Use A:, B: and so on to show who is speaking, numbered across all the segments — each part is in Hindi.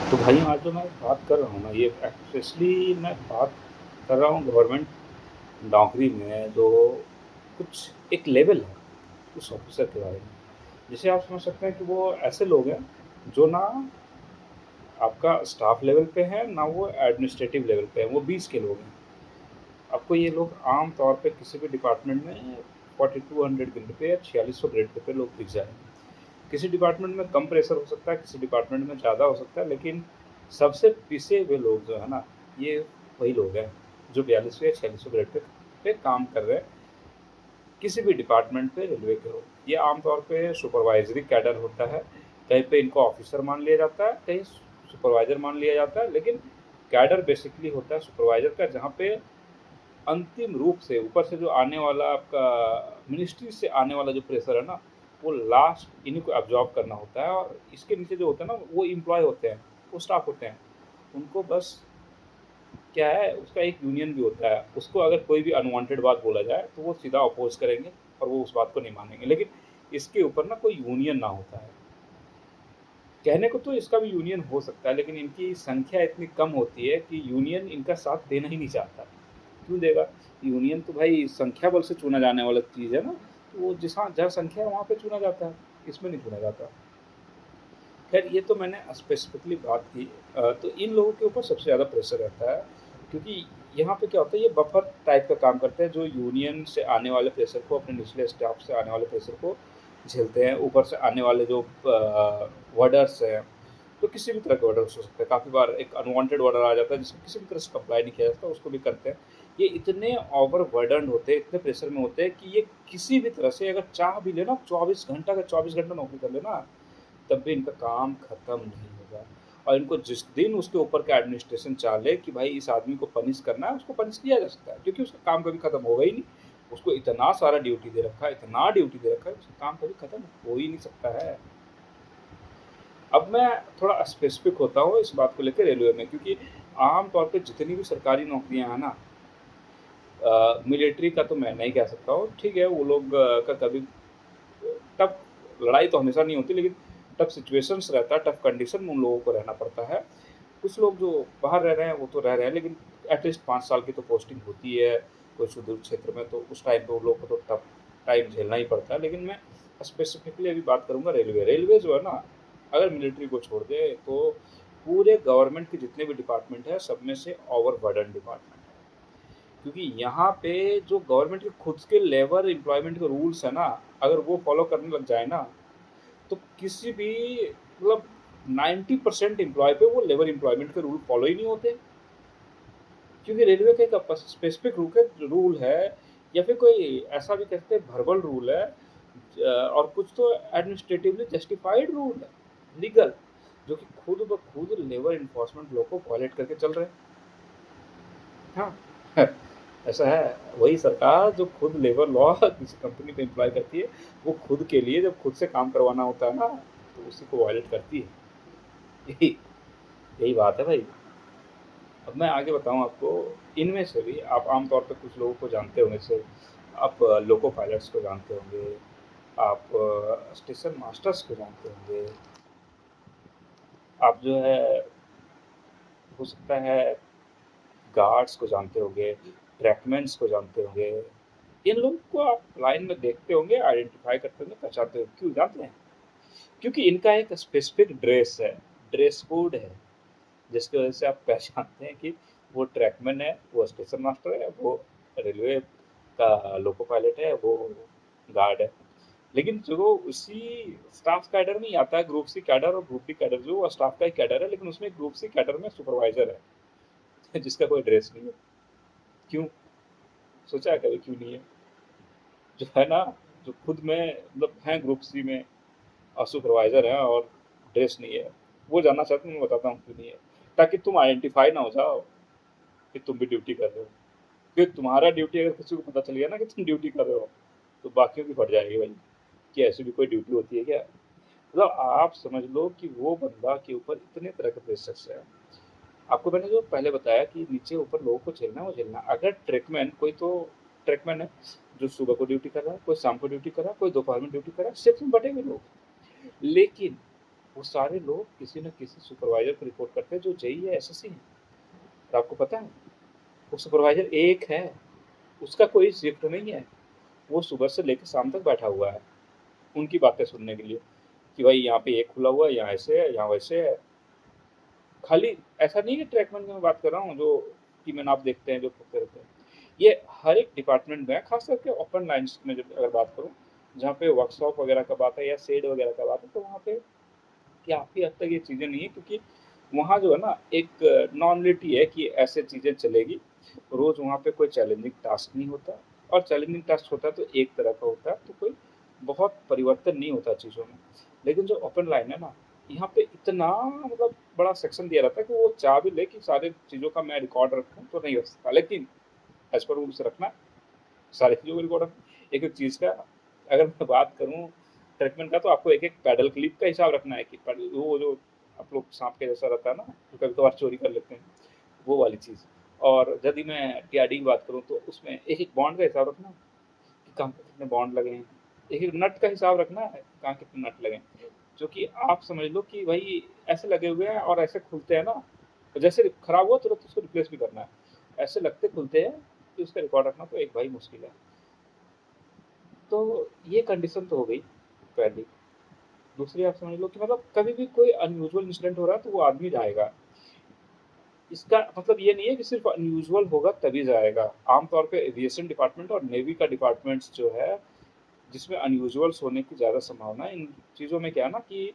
A: तो भाई आज जो मैं बात कर रहा हूँ ना, ये स्पेशली मैं बात कर रहा हूँ गवर्नमेंट नौकरी में जो कुछ एक लेवल है उस ऑफिसर के बारे में। जिसे आप समझ सकते हैं कि वो ऐसे लोग हैं जो ना आपका स्टाफ लेवल पे है, ना वो एडमिनिस्ट्रेटिव लेवल पे है, वो बीच के लोग हैं। आपको ये लोग आम तौर पे किसी भी डिपार्टमेंट में 4200 ग्रेड पे या 4600 ग्रेड पे लोग दिख जाएंगे। किसी डिपार्टमेंट में कम प्रेशर हो सकता है, किसी डिपार्टमेंट में ज़्यादा हो सकता है, लेकिन सबसे पिसे हुए लोग जो है ना, ये वही लोग हैं जो 4200 या 4600 ग्रेड पे काम कर रहे हैं किसी भी डिपार्टमेंट पे, रेलवे के हो। ये आमतौर पे सुपरवाइजरी कैडर होता है, कहीं पे इनको ऑफिसर मान लिया जाता है, कहीं सुपरवाइजर मान लिया जाता है, लेकिन कैडर बेसिकली होता है सुपरवाइजर का, जहाँ पे अंतिम रूप से ऊपर से जो आने वाला आपका मिनिस्ट्री से आने वाला जो प्रेशर है ना, वो लास्ट इन्हीं को एब्जॉर्ब करना होता है। और इसके नीचे जो होता है ना, वो एम्प्लॉय होते हैं, वो स्टाफ होते हैं। उनको बस क्या है, उसका एक यूनियन भी होता है, उसको अगर कोई भी अनवांटेड बात बोला जाए तो वो सीधा अपोज करेंगे और वो उस बात को नहीं मानेंगे। लेकिन इसके ऊपर ना कोई यूनियन ना होता है। कहने को तो इसका भी यूनियन हो सकता है, लेकिन इनकी संख्या इतनी कम होती है कि यूनियन इनका साथ देना ही नहीं चाहता। क्यों देगा? यूनियन तो भाई संख्या बल से चुना जाने वाला चीज़ है ना, तो वो जहाँ जहाँ संख्या है वहाँ पे चुना जाता है, इसमें नहीं चुना जाता। खैर ये तो मैंने स्पेसिफिकली बात की। तो इन लोगों के ऊपर सबसे ज़्यादा प्रेशर रहता है, क्योंकि यहाँ पे क्या होता है, ये बफर टाइप का काम करते हैं, जो यूनियन से आने वाले प्रेशर को, अपने निचले स्टाफ से आने वाले प्रेशर को झेलते हैं। ऊपर से आने वाले जो वर्डर्स हैं, तो किसी भी तरह के ऑर्डर्स हो सकते हैं। काफ़ी बार एक अनवांटेड ऑर्डर आ जाता है जिसको किसी भी तरह से कंप्लाई नहीं किया जाता, उसको भी करते हैं। ये इतने ओवरबर्डन्ड होते हैं, इतने प्रेशर में होते हैं कि ये किसी भी तरह से अगर चाह भी लेना, 24 घंटा का 24 घंटा नौकरी कर लेना, तब भी इनका काम खत्म नहीं होगा। और इनको जिस दिन उसके ऊपर का एडमिनिस्ट्रेशन चाह ले कि भाई इस आदमी को पनिश करना है, उसको पनिश किया जा सकता है, क्योंकि उसका काम कभी खत्म होगा ही नहीं। उसको इतना सारा ड्यूटी दे रखा है, इतना ड्यूटी दे रखा है, उसका काम कभी खत्म हो ही नहीं सकता है। अब मैं थोड़ा स्पेसिफिक होता हूँ इस बात को लेकर रेलवे में, क्योंकि आम तौर पे जितनी भी सरकारी नौकरियां हैं ना, मिलिट्री का तो मैं नहीं कह सकता हूँ, ठीक है, वो लोग का कभी टफ लड़ाई तो हमेशा नहीं होती, लेकिन टफ सिचुएशंस रहता है, टफ कंडीशन में उन लोगों को रहना पड़ता है। कुछ लोग जो बाहर रह रहे हैं वो तो रह रहे हैं, लेकिन एटलीस्ट 5 साल की तो पोस्टिंग होती है कोई सुदूर क्षेत्र में, तो उस टाइम पे उन लोगों को तो टफ टाइम झेलना ही पड़ता है। लेकिन मैं स्पेसिफिकली अभी बात करूँगा रेलवे। रेलवे जो है ना, अगर मिलिट्री को छोड़ दे तो पूरे गवर्नमेंट के जितने भी डिपार्टमेंट है, सब में से ओवरबर्डन डिपार्टमेंट है। क्योंकि यहाँ पे जो गवर्नमेंट के खुद के लेबर एम्प्लॉयमेंट के रूल्स है ना, अगर वो फॉलो करने लग जाए ना, तो किसी भी मतलब 90% एम्प्लॉय पे वो लेबर एम्प्लॉयमेंट के रूल फॉलो ही नहीं होते। क्योंकि रेलवे का एक स्पेसिफिक रूल है, या फिर कोई ऐसा भी कहते हैं वर्बल रूल है, और कुछ तो एडमिनिस्ट्रेटिवली जस्टिफाइड रूल है, लीगल, जो कि खुद ब खुद लेबर इन्फोर्समेंट लॉ को वायलेट करके चल रहे हैं। हाँ ऐसा है। वही सरकार जो खुद लेबर लॉ किसी कंपनी पे एम्प्लॉय करती है, वो खुद के लिए जब खुद से काम करवाना होता है ना, तो उसी को वायलेट करती है। यही यही बात है भाई। अब मैं आगे बताऊँ आपको। इनमें से भी आप आमतौर पे कुछ लोगों को जानते होंगे, जैसे आप लोको पायलट्स को जानते होंगे, आप स्टेशन मास्टर्स को जानते होंगे, आप जो है हो सकता है गार्ड्स को जानते होंगे, ट्रैकमैन्स को जानते होंगे। इन लोगों को आप लाइन में देखते होंगे, आइडेंटिफ़ाई करते होंगे, पहचानते होंगे। क्यों जानते हैं? क्योंकि इनका एक स्पेसिफ़िक ड्रेस है, ड्रेस कोड है, जिसकी वजह से आप पहचानते हैं कि वो ट्रैकमैन है, वो स्टेशन मास्टर है, वो रेलवे का लोको पायलट है, वो गार्ड है। लेकिन जो उसी स्टाफ कैडर में ही आता है, ग्रुप सी कैडर और ग्रुप डी कैडर, जो वो स्टाफ का ही कैडर है, लेकिन उसमें ग्रुप सी कैडर में सुपरवाइज़र है जिसका कोई ड्रेस नहीं है। क्यों? सोचा है कभी क्यों नहीं है? जो है ना, जो खुद में मतलब हैं ग्रुप सी में और सुपरवाइज़र हैं और ड्रेस नहीं है, वो जानना चाहते हैं, मैं बताता हूँ क्यों नहीं है। ताकि तुम आइडेंटिफ़ाई ना हो जाओ कि तुम भी ड्यूटी कर रहे हो। फिर तुम्हारा ड्यूटी अगर किसी को पता चल गया ना कि तुम ड्यूटी कर रहे हो, तो बाकियों की फट जाएगी भाई, कि ऐसी भी कोई ड्यूटी होती है क्या? मतलब आप समझ लो कि वो बंदा के ऊपर इतने तरह के प्रेशर्स है। आपको मैंने जो पहले बताया कि नीचे ऊपर लोगों को झेलना है, वो झेलना है। अगर ट्रकमैन कोई तो ट्रकमैन है जो सुबह को ड्यूटी कर रहा है, कोई शाम को ड्यूटी कर रहा है, कोई दोपहर में ड्यूटी कर रहा है, शिफ्ट में बटेंगे लोग। लेकिन वो सारे लोग किसी न किसी सुपरवाइज़र को रिपोर्ट करते हैं जो जेईई या एसएससी हैं। और आपको पता है, वो सुपरवाइज़र एक है, उसका कोई शिफ्ट नहीं है। वो सुबह से लेके शाम तक बैठा हुआ है, उनकी बातें सुनने के लिए कि भाई यहाँ पे ये खुला हुआ है, यहाँ ऐसे है, यहाँ वैसे है। खाली ऐसा नहीं है ट्रैकमैन की मैं बात कर रहा हूँ जो कि मैन आप देखते हैं जो करते रहते हैं। ये हर एक डिपार्टमेंट में है, खास करके ओपन लाइन्स में जब अगर बात करूँ, जहाँ पे वर्कशॉप वगैरह का बात है या शेड वगैरह का बात है, तो वहाँ पे काफ़ी हद तक ये चीज़ें नहीं है, क्योंकि वहाँ जो है ना एक नॉर्मलिटी है कि ऐसे चीज़ें चलेगी। रोज़ वहाँ पे कोई चैलेंजिंग टास्क नहीं होता, और चैलेंजिंग टास्क होता है तो एक तरह का होता है, तो कोई बहुत परिवर्तन नहीं होता चीज़ों में। लेकिन जो ओपन लाइन है ना, यहाँ पे इतना मतलब बड़ा सेक्शन दिया रहता है कि वो चाह भी ले कि सारी चीज़ों का मैं रिकॉर्ड रखूँ तो नहीं हो सकता, लेकिन एज़ पर रूल्स रखना, सारी चीज़ों को रिकॉर्ड रखना। एक-एक चीज़ का अगर मैं बात करूँ ट्रीटमेंट का, तो आपको एक-एक पैडल क्लिप का हिसाब रखना है कि पैडल वो जो आप लोग साँप के जैसा रहता है ना, जो कभी-कभार चोरी कर लेते हैं, वो वाली चीज़। और यदि मैं टीआरडी की बात करूँ तो उसमें एक-एक बॉन्ड का हिसाब रखना कि कहाँ पे कितने बॉन्ड लगे हैं। एक-एक नट का हिसाब रखना है, कहाँ कितने नट लगे हैं। जो कि आप समझ लो कि भई ऐसे लगे हुए हैं और ऐसे खुलते हैं ना, तो जैसे खराब हुआ तुरंत उसको रिप्लेस भी करना है। ऐसे लगते खुलते हैं कि उसका रिकॉर्ड रखना तो एक भाई मुश्किल है। तो ये कंडीशन तो हो गई पहली। दूसरी आप समझ लो कि मतलब कभी भी कोई अनयूजुअल इंसिडेंट हो रहा है तो वो आदमी जाएगा। इसका मतलब ये नहीं है कि सिर्फ़ अनयूजुअल होगा तभी जाएगा। आम तौर पे एविएशन डिपार्टमेंट और नेवी का डिपार्टमेंट्स जो है, जिसमें अनयूजुअल्स होने की ज़्यादा संभावना है। इन चीज़ों में क्या है ना कि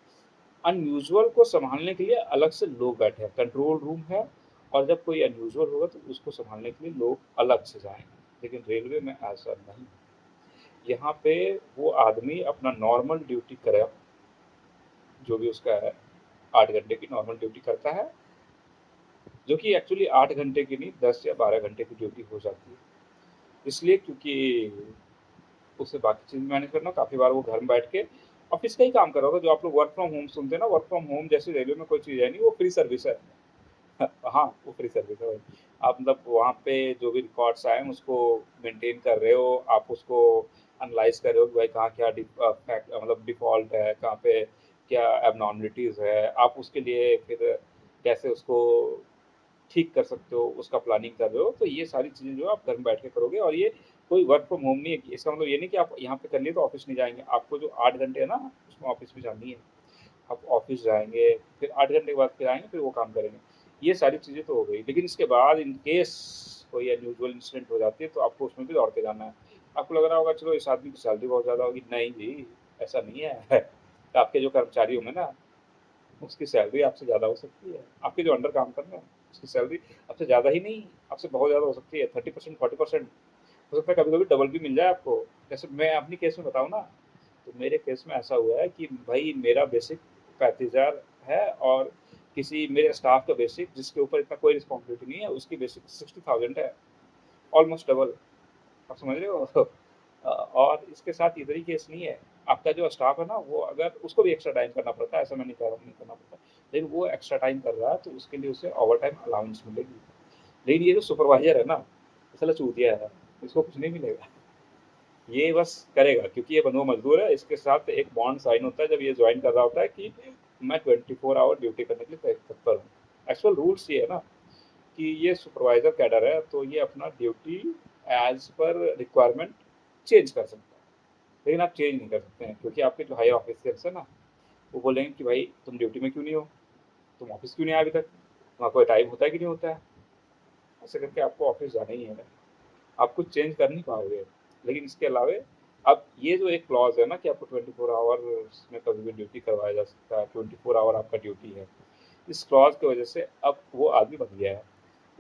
A: अनयूजुअल को सँभालने के लिए अलग से लोग बैठे हैं, कंट्रोल रूम है, और जब कोई अनयूजुअल होगा तो उसको सँभालने के लिए लोग अलग से जाएँगे। लेकिन रेलवे में ऐसा नहीं। यहाँ पे वो आदमी अपना नॉर्मल ड्यूटी करे, जो भी उसका है, 8 घंटे की नॉर्मल ड्यूटी करता है, जो कि एक्चुअली 8 घंटे की नहीं, 10 या 12 घंटे की ड्यूटी हो जाती है। इसलिए क्योंकि उसे बाकी चीज़ मैनेज करना, काफ़ी बार वो घर में बैठ के ऑफ़िस का ही काम कर रहा होता है। जो आप लोग वर्क फ्रॉम होम सुनते हैं ना, वर्क फ्रॉम होम जैसी रेलवे में कोई चीज़ है नहीं, वो फ्री सर्विस है। हाँ, वो फ्री सर्विस है भाई। आप मतलब वहाँ पे जो भी रिकॉर्ड्स आए हैं उसको मेंटेन कर रहे हो, आप उसको एनालाइज़ कर रहे हो कि भाई कहाँ क्या फैक्ट मतलब डिफ़ॉल्ट है, कहाँ पे क्या एबनॉर्मलिटीज़ है। आप उसके लिए फिर कैसे उसको ठीक कर सकते हो, उसका प्लानिंग कर रहे हो। तो ये सारी चीज़ें जो है आप घर में बैठ के करोगे, और ये कोई वर्क फ्रॉम होम नहीं है। कि इसका मतलब ये नहीं कि आप यहाँ पे कर लिए तो ऑफ़िस नहीं जाएँगे। आपको जो 8 घंटे है ना, उसमें ऑफ़िस भी जानी है। आप ऑफ़िस जाएँगे, फिर 8 घंटे के बाद फिर आएँगे, फिर वो काम करेंगे। ये सारी चीज़ें तो हो गई, लेकिन इसके बाद इन केस कोई अनयूजुअल इंसिडेंट हो जाती है, तो आपको उसमें भी दौड़ के जाना है। आपको लग रहा होगा चलो इस आदमी की सैलरी बहुत ज़्यादा होगी, नहीं जी, ऐसा नहीं है। आपके जो कर्मचारी होंगे ना, उसकी सैलरी आपसे ज़्यादा हो सकती है। आपके जो अंडर काम कर रहे हैं, उसकी सैलरी आपसे ज़्यादा ही नहीं, आपसे बहुत ज़्यादा हो सकती है, 30%, 40%, हो सकता है कभी-कभी डबल भी मिल जाए आपको। जैसे मैं अपनी केस में बताऊँ ना, तो मेरे केस में ऐसा हुआ है कि भाई मेरा बेसिक 35,000 है, और किसी मेरे स्टाफ का बेसिक, जिसके ऊपर इतना कोई रिस्पॉन्सिबिलिटी नहीं है, उसकी बेसिक 60,000 है, ऑलमोस्ट डबल। आप समझ रहे हो? और इसके साथ इधर ही केस नहीं है, आपका जो स्टाफ है ना, वो अगर उसको भी एक्स्ट्रा टाइम करना पड़ता है, ऐसा मैं नहीं कह रहा हूँ नहीं करना पड़ता, लेकिन वो एक्स्ट्रा टाइम कर रहा है तो उसके लिए उसे ओवरटाइम अलाउंस मिलेगी। लेकिन ये जो सुपरवाइज़र है ना, ये साला चूतिया है, इसको कुछ नहीं मिलेगा। ये बस करेगा क्योंकि ये बंधुआ मज़दूर है, इसके साथ एक बॉन्ड साइन होता है जब ये जॉइन कर रहा होता है कि मैं 24 आवर ड्यूटी करने के लिए तत्पर हूँ। एक्चुअल रूल्स ये है ना कि ये सुपरवाइज़र कैडर है, तो ये अपना duty as per requirement change कर सकता है। लेकिन आप चेंज नहीं कर सकते हैं, क्योंकि आपके जो हाई ऑफिसियल्स हैं ना, वो बोलेंगे कि भाई तुम ड्यूटी में क्यों नहीं हो? तुम ऑफ़िस क्यों नहीं आए अभी तक? तुम्हारा कोई टाइम होता है कि नहीं होता है? ऐसे करके आपको ऑफ़िस जाना ही है। आप कुछ चेंज कर नहीं पाओगे। लेकिन इसके अलावे अब ये जो एक क्लॉज़ है ना कि आपको 24 आवर्स में कभी भी ड्यूटी करवाया जा सकता है, 24 आवर आपका ड्यूटी है। इस क्लॉज़ की वज़ह से अब वो आदमी बन गया है।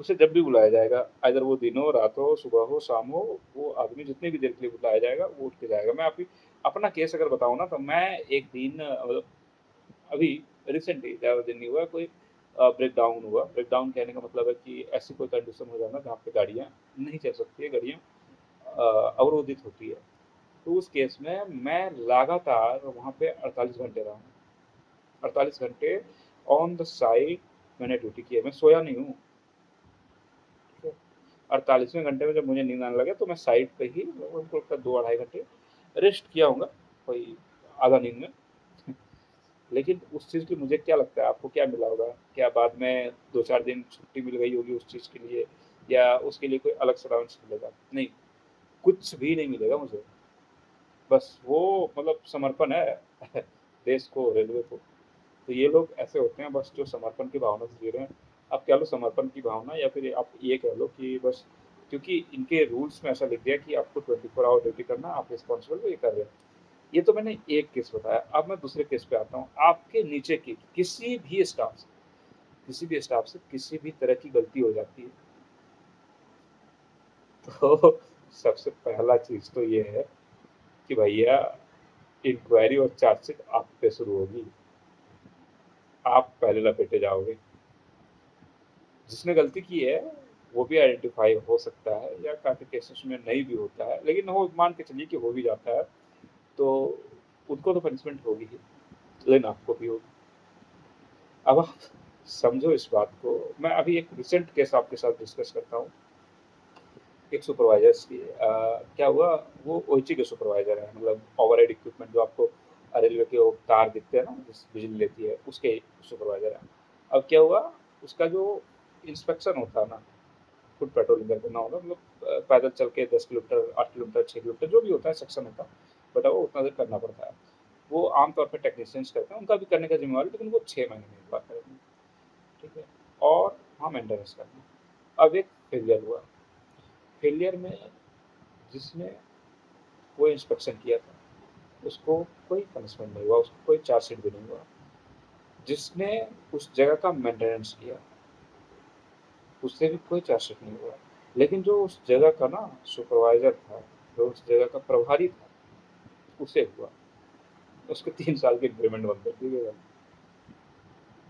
A: उसे जब भी बुलाया जाएगा, आइदर वो दिन हो, रात हो, सुबह हो, शाम हो, वो आदमी जितनी भी देर के लिए बुलाया जाएगा, वो उठ के जाएगा। मैं अभी अपना केस अगर बताऊँ ना, तो मैं एक दिन अभी रिसेंटली ज़्यादा दिन नहीं हुआ, कोई ब्रेकडाउन हुआ। ब्रेकडाउन कहने का मतलब है कि ऐसी कोई कंडीशन हो जाना जहाँ पे गाड़ियाँ नहीं चल सकती है, गाड़ियाँ अवरोधित होती है। तो उस केस में मैं लगातार वहाँ पे 48 घंटे रहा हूँ। 48 घंटे ऑन द साइट मैंने ड्यूटी की है, मैं सोया नहीं हूँ, ठीक है। 48वें घंटे में जब मुझे नींद आने लगे तो मैं साइट पे ही लगभग 2 ढाई घंटे रेस्ट किया होऊँगा, कोई आधा नींद में। लेकिन उस चीज़ की मुझे क्या लगता है आपको क्या मिला होगा? क्या बाद में 2-4 दिन छुट्टी मिल गई होगी उस चीज़ के लिए या उसके लिए कोई अलग से अलाउंस मिलेगा? नहीं, कुछ भी नहीं मिलेगा मुझे। बस वो मतलब समर्पण है देश को, रेलवे को। तो ये लोग ऐसे होते हैं बस जो समर्पण की भावना से जी रहे हैं। आप कह लो समर्पण की भावना या फिर आप ये कह लो कि बस क्योंकि इनके रूल्स में ऐसा लिख दिया कि आपको 24 आवर ड्यूटी करना है, आप रिस्पॉन्सिबल हो, ये कर रहे हैं। ये तो मैंने एक केस बताया, अब मैं दूसरे केस पे आता हूँ। आपके नीचे की किसी भी स्टाफ से किसी भी तरह की गलती हो जाती है, तो सबसे पहला चीज़ तो ये है कि भैया इंक्वायरी और चार्जशीट आप पे शुरू होगी। आप पहले लपेटे जाओगे। जिसने गलती की है, वो भी आइडेंटिफ़ाई हो सकता है या काफ़ी केसेस में नहीं भी होता है, लेकिन वो मान के चलिए कि हो भी जाता है, तो उनको तो पनिशमेंट होगी ही, लेकिन आपको भी होगी। अब आप समझो इस बात को, मैं अभी एक रिसेंट केस आपके साथ डिस्कस करता हूँ, एक सुपरवाइज़र्स की क्या हुआ, वो ओइची के सुपरवाइज़र हैं, मतलब ओवरहेड इक्विपमेंट जो आपको रेलवे के वो तार दिखते हैं ना, जिस बिजली लेती है, उसके सुपरवाइज़र हैं। अब क्या हुआ, उसका जो इंस्पेक्शन होता है ना, फुट पेट्रोलिंग करके ना होगा मतलब पैदल चल के 10 किलोमीटर, 8 किलोमीटर, 6 किलोमीटर जो भी होता है सेक्शन होता है, बट वो उतना देर करना पड़ता है। वो आमतौर पे टेक्नीशियंस करते हैं, उनका भी करने का ज़िम्मेवारी लेकिन वो 6 महीने में एक बार करेंगे, ठीक है? और वहाँ मेंटेनेंस करना। अब एक फेलियर हुआ, फेलियर में जिसने वो इंस्पेक्शन किया था, उसको कोई पनिशमेंट नहीं हुआ, उसको कोई चार्जशीट भी नहीं हुआ। जिसने उस जगह का मेंटेनेंस किया, उससे भी कोई चार्जशीट नहीं हुआ। लेकिन जो उस जगह का ना सुपरवाइज़र था, जो उस जगह का प्रभारी था, उसे हुआ। उसको 3 साल की इंक्रीमेंट बंद कर दी गई।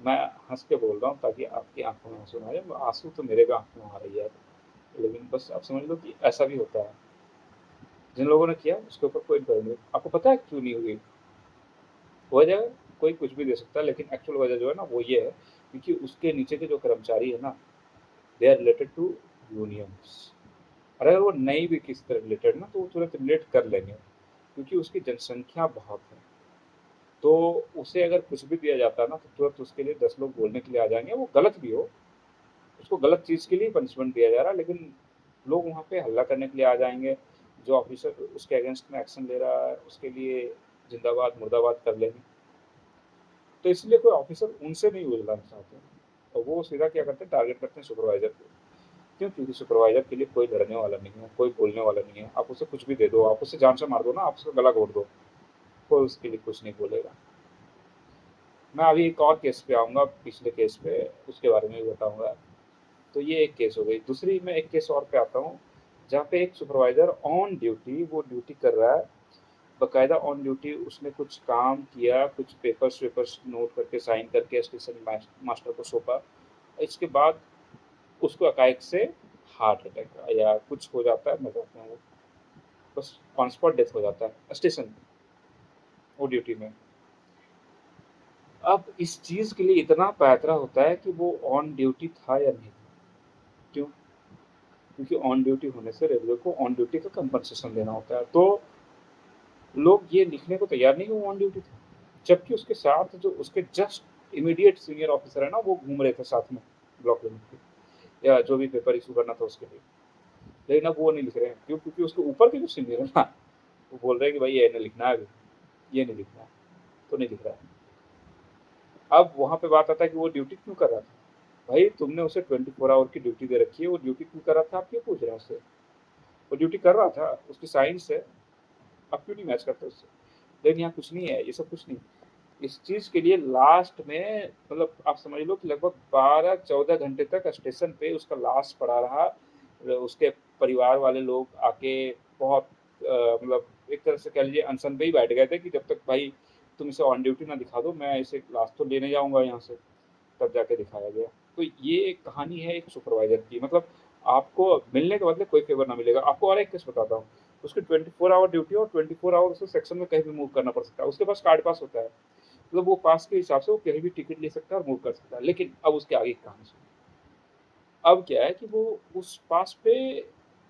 A: मैं हँस के बोल रहा हूँ ताकि आपकी आँखों में आँसू ना आ जाए, आँसू तो मेरे भी आँखों में आ रही है, लेकिन बस आप समझ लो कि ऐसा भी होता है। जिन लोगों ने किया उसके ऊपर कोई इंक्वायरी नहीं। आपको पता है क्यों नहीं हुई? वजह कोई कुछ भी दे सकता है, लेकिन एक्चुअल वजह जो है ना वो ये है क्योंकि उसके नीचे के जो कर्मचारी है ना, they are related to unions. और अगर वो नहीं भी किसी तरह रिलेटेड ना, तो वो तुरंत रिलेट कर लेंगे क्योंकि उसकी जनसंख्या बहुत है। तो उसे अगर कुछ भी दिया जाता है ना, तो तुरंत उसके लिए 10 लोग बोलने के लिए आ जाएँगे, वो गलत भी हो, उसको गलत चीज़ के लिए पनिशमेंट दिया जा रहा है, लेकिन लोग वहाँ पे हल्ला करने के लिए आ जाएँगे। जो ऑफ़िसर उसके अगेंस्ट में एक्शन ले रहा है, उसके लिए ज़िंदाबाद, मुर्दाबाद कर लेंगे। तो इसलिए कोई ऑफ़िसर उनसे नहीं उलझाना चाहते हैं। और वो सीधा क्या करते हैं, टारगेट करते हैं सुपरवाइज़र को। क्यों? क्योंकि सुपरवाइज़र के लिए कोई लड़ने वाला नहीं है, कोई बोलने वाला नहीं है। आप उसे कुछ भी दे दो, आप उसे जान से मार दो ना, आप उसका गला घोट दो, कोई उसके लिए कुछ नहीं बोलेगा। मैं अभी एक और केस पे आऊँगा, पिछले केस पे, उसके बारे में भी बताऊँगा। तो ये एक केस हो गई। दूसरी मैं एक केस और पे आता हूँ, जहाँ पे एक सुपरवाइज़र ऑन ड्यूटी वो ड्यूटी कर रहा है, बाकायदा ऑन ड्यूटी उसने कुछ काम किया, कुछ पेपर्स-वेपर्स नोट करके, साइन करके स्टेशन मास्टर को सौंपा। इसके बाद उसको एकाएक से हार्ट अटैक या कुछ हो जाता है, मर जाते हैं वो। बस ऑन स्पॉट डेथ हो जाता है स्टेशन पे, वो ड्यूटी में। अब इस चीज़ के लिए इतना पैंतरा होता है कि वो ऑन ड्यूटी था या नहीं था। क्यों? क्योंकि ऑन ड्यूटी होने से रेलवे को ऑन ड्यूटी का कंपनसेशन देना होता है। तो लोग ये लिखने को तैयार नहीं कि वो ऑन ड्यूटी था। जबकि उसके साथ जो उसके जस्ट इमीडिएट सीनियर ऑफिसर है ना, वो घूम रहे थे साथ में ब्लॉक लिमिट के या जो भी पेपर इश्यू करना था उसके लिए। लेकिन अब वो नहीं लिख रहे हैं। क्यों? क्योंकि उसके ऊपर के जो सीनियर है ना, वो बोल रहे हैं कि भाई ये नहीं लिखना है अभी, ये नहीं लिखना है, तो नहीं लिख रहा है। अब वहाँ पे बात आता है कि वो ड्यूटी क्यों कर रहा था? भाई तुमने उसे 24 आवर की ड्यूटी दे रखी है, वो ड्यूटी क्यों कर रहा था आप क्यों पूछ रहे हैं उससे? वो ड्यूटी कर रहा था, उसकी साइंस है, आप क्यों नहीं मैच करते उससे? लेकिन यहाँ कुछ नहीं है, ये सब कुछ नहीं। इस चीज़ के लिए लास्ट में मतलब आप समझ लो कि लगभग 12-14 घंटे तक स्टेशन पे उसका लाश पड़ा रहा। उसके परिवार वाले लोग आके बहुत मतलब एक तरह से कह लीजिए अनशन पे ही बैठ गए थे कि जब तक भाई तुम इसे ऑन ड्यूटी ना दिखा दो, मैं इसे लाश तो लेने जाऊँगा यहाँ से। तब जाके दिखाया गया। तो ये एक कहानी है एक सुपरवाइज़र की, मतलब आपको मिलने के बदले कोई फ़ेवर ना मिलेगा। आपको और एक केस बताता हूँ, उसकी 24 आवर ड्यूटी है और 24 आवर उसे सेक्शन में कहीं भी मूव करना पड़ सकता है। उसके पास कार्ड पास होता है, मतलब वो पास के हिसाब से वो कहीं भी टिकट ले सकता है और मूव कर सकता है। लेकिन अब उसके आगे की कहानी सुनिए। अब क्या है कि वो उस पास पे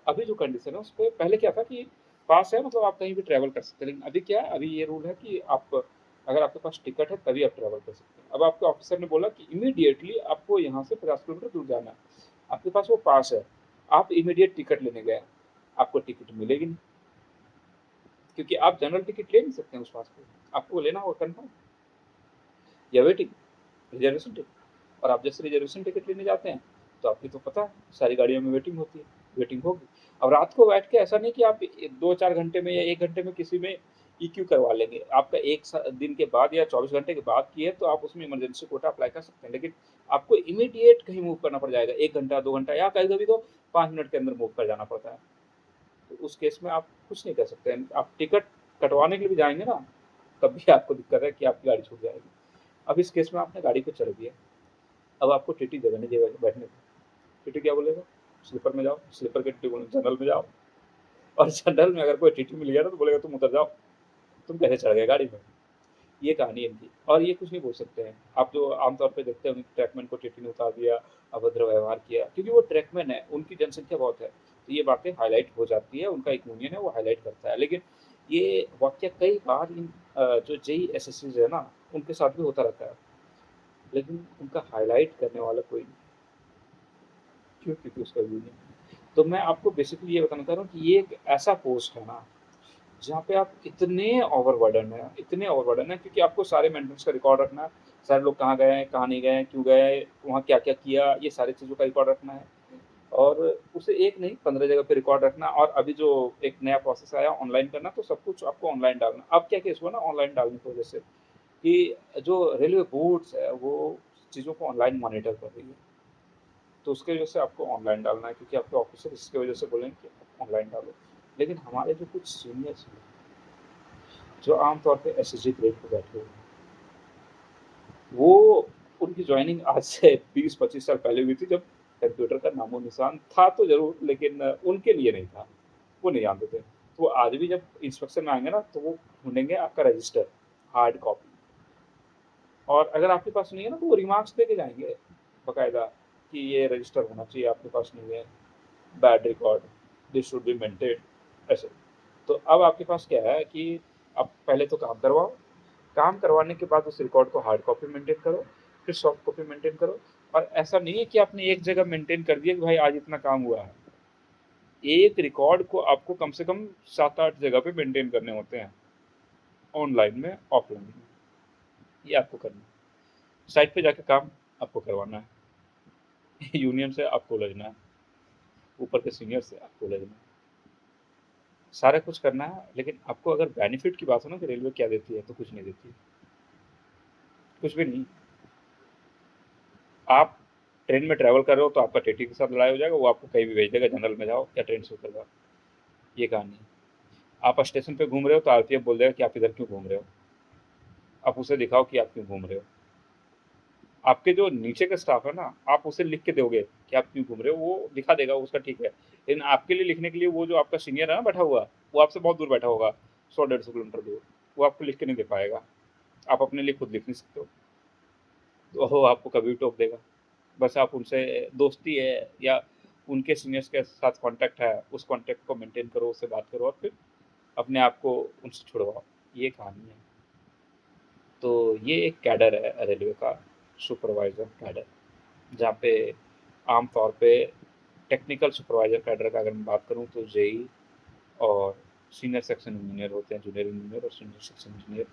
A: अभी जो कंडीशन है उस पे पहले क्या था कि पास है मतलब आप कहीं भी ट्रैवल कर सकते हैं। लेकिन अभी क्या है, अभी ये रूल है कि आप अगर आपके पास टिकट है तभी आप ट्रैवल कर सकते हैं। अब आपके ऑफिसर ने बोला कि इमीडिएटली आपको यहाँ से 50 किलोमीटर दूर जाना है, आपके पास वो पास है, आप इमीडिएट टिकट लेने गए, आपको टिकट मिलेगी नहीं, क्योंकि आप जनरल टिकट ले नहीं सकते हैं उस पास पे, आपको लेना होगा कन्फर्म या वेटिंग, रिजर्वेशन टिकट। और आप जैसे रिजर्वेशन टिकट लेने जाते हैं, तो आपको तो पता है सारी गाड़ियों में वेटिंग होती है, वेटिंग होगी। अब रात को बैठ के ऐसा नहीं कि आप 2-4 घंटे में या 1 घंटे में किसी में ईक्यू करवा लेंगे। आपका 1 दिन के बाद या 24 घंटे के बाद की है, तो आप उसमें इमरजेंसी कोटा अप्लाई कर सकते हैं। लेकिन आपको इमीडिएट कहीं मूव करना पड़ जाएगा, 1 घंटा, 2 घंटा या कभी-कभी तो 5 मिनट के अंदर मूव कर जाना पड़ता है। तो उस केस में आप कुछ नहीं कर सकते हैं। आप टिकट कटवाने के लिए भी जाएँगे ना, तब भी आपको दिक्कत है कि आपकी गाड़ी छूट जाएगी। अब इस केस में आपने गाड़ी पे चढ़ दिया, अब आपको टीटी जगह नहीं देगा बैठने को। टीटी क्या बोलेगा? स्लीपर में जाओ, स्लीपर के टीटी बोलेंगे जनरल में जाओ, और जनरल में अगर कोई टीटी मिल गया ना तो बोलेगा तुम उतर जाओ, तुम कैसे चढ़ गए गाड़ी में? ये कहानी है इनकी, और ये कुछ नहीं बोल सकते हैं। आप जो आमतौर पे देखते होंगे ट्रैकमैन को टीटी ने उतार दिया, अभद्र व्यवहार किया, क्योंकि वो ट्रैकमैन है, उनकी जनसंख्या बहुत है, तो ये बातें हाईलाइट हो जाती है, उनका एक यूनियन है वो हाईलाइट करता है। लेकिन ये वाक़या कई बार इन जो जेईई एसएससीज़ है ना, उनके साथ भी होता रहता है, लेकिन उनका हाईलाइट करने वाला कोई नहीं। क्यों? क्योंकि उसका यूनियन है। तो मैं आपको बेसिकली ये बताना चाह रहा हूँ कि ये एक ऐसा पोस्ट है ना, जहाँ पे आप इतने ओवरबर्डन हैं, क्योंकि आपको सारे मेंटेनेंस का रिकॉर्ड रखना है, सारे लोग कहाँ गए हैं, कहाँ नहीं गए हैं, क्यों गए हैं, वहाँ क्या-क्या किया, ये सारी चीज़ों का रिकॉर्ड रखना है। और उसे एक नहीं 15 जगह पे रिकॉर्ड रखना, और अभी जो एक नया प्रोसेस आया ऑनलाइन करना, तो सब कुछ आपको ऑनलाइन डालना। अब क्या केस हुआ ना ऑनलाइन डालने की वजह से, कि जो रेलवे बोर्ड्स है वो चीज़ों को ऑनलाइन मॉनिटर कर रही है। तो उसकी वजह से आपको ऑनलाइन डालना है, क्योंकि आपके ऑफिसर इसकी वजह से बोलेंगे कि आप ऑनलाइन डालो। लेकिन हमारे जो कुछ सीनियर्स हैं, जो आमतौर पे एसएसजी ग्रेड पे बैठे हुए हैं, वो उनकी जॉइनिंग आज से 20-25 साल पहले हुई थी, जब कंप्यूटर का नामो-निशान था तो ज़रूर, लेकिन उनके लिए नहीं था, वो नहीं जानते थे। तो वो आज भी जब इंस्पेक्शन में आएँगे ना, तो वो ढूँढेंगे आपका रजिस्टर, हार्ड कॉपी, और अगर आपके पास नहीं है ना, तो वो रिमार्क्स दे के जाएँगे बाकायदा, कि ये रजिस्टर होना चाहिए, आपके पास नहीं है, bad record, this should be maintained, ऐसे। तो अब आपके पास क्या है कि आप पहले तो काम करवाओ, काम करवाने के बाद उस रिकॉर्ड को हार्ड कॉपी मेंटेन करो, फिर सॉफ्ट कॉपी मेंटेन करो। और ऐसा नहीं है कि आपने एक जगह मेंटेन कर दिया कि भाई आज इतना काम हुआ है। एक रिकॉर्ड को आपको कम से कम 7-8 जगह पे मेंटेन करने होते हैं, ऑनलाइन में, ऑफलाइन में। ये आपको करना है। साइट पे जाके काम आपको करवाना है। यूनियन से आपको लगना है, ऊपर के सीनियर से आपको लगना है। सारा कुछ करना है, लेकिन आपको अगर बेनिफिट की बात हो ना कि रेलवे क्या देती है, तो कुछ नहीं देती है, कुछ भी नहीं। आप ट्रेन में ट्रैवल कर रहे हो तो आपका टीटी के साथ लड़ाई हो जाएगा, वो आपको कहीं भी भेज देगा, जनरल में जाओ या ट्रेन से उतर जाओ, ये कहानी है। आप स्टेशन पे घूम रहे हो तो आरपीएफ बोल देगा कि आप इधर क्यों घूम रहे हो, आप उसे दिखाओ कि आप क्यों घूम रहे हो। आपके जो नीचे का स्टाफ है ना, आप उसे लिख के दोगे कि आप क्यों घूम रहे हो, वो लिखा देगा, उसका ठीक है। लेकिन आपके लिए लिखने के लिए वो जो आपका सीनियर है ना बैठा हुआ, वो आपसे बहुत दूर बैठा होगा, 100-150 किलोमीटर दूर, वो आपको लिख के नहीं दे पाएगा। आप अपने लिए खुद लिख नहीं सकते हो, तो वो आपको कभी भी टोक देगा। बस आप उनसे दोस्ती है या उनके सीनियर्स के साथ कांटेक्ट है, उस कांटेक्ट को मेंटेन करो, उससे बात करो और फिर अपने आप को उनसे छुड़वाओ, ये कहानी है। तो ये एक कैडर है रेलवे का, सुपरवाइज़र कैडर, जहाँ पे आम तौर पे टेक्निकल सुपरवाइज़र कैडर का अगर मैं बात करूँ तो जेईई और सीनियर सेक्शन इंजीनियर होते हैं, जूनियर इंजीनियर और सीनियर सेक्शन इंजीनियर,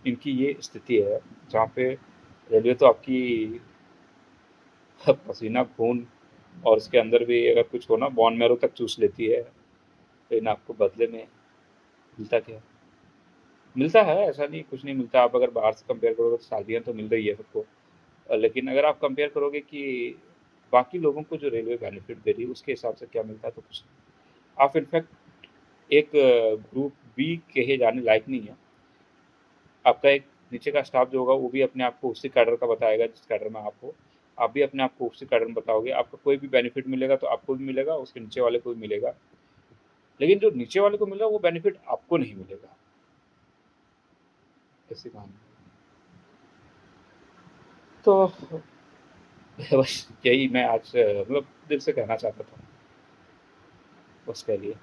A: इनकी ये स्थिति है, जहाँ पे रेलवे तो आपकी पसीना, खून और उसके अंदर भी अगर कुछ हो ना, बोन मैरो तक चूस लेती है, लेकिन आपको बदले में मिलता क्या है? मिलता है, ऐसा नहीं कुछ नहीं मिलता। आप अगर बाहर से कंपेयर करोगे तो सैलरियाँ तो मिल रही है सबको। लेकिन अगर आप कंपेयर करोगे कि बाकी लोगों को जो रेलवे बेनिफिट दे रही है, उसके हिसाब से क्या मिलता है, तो कुछ नहीं। आप इनफैक्ट एक ग्रुप बी कहे जाने लायक नहीं है। आपका एक नीचे का स्टाफ जो होगा वो भी अपने आप को उसी कैडर का बताएगा जिस कैडर में आप हो। आप भी अपने आप को उसी कैडर में बताओगे। आपको कोई भी बेनिफिट मिलेगा तो आपको भी मिलेगा, उसके नीचे वाले को भी मिलेगा। लेकिन जो नीचे वाले को मिल रहा है वो बेनिफिट आपको नहीं मिलेगा। ऐसी कहानी है। तो बस यही मैं आज मतलब दिल से कहना चाहता था। बस कह लिए।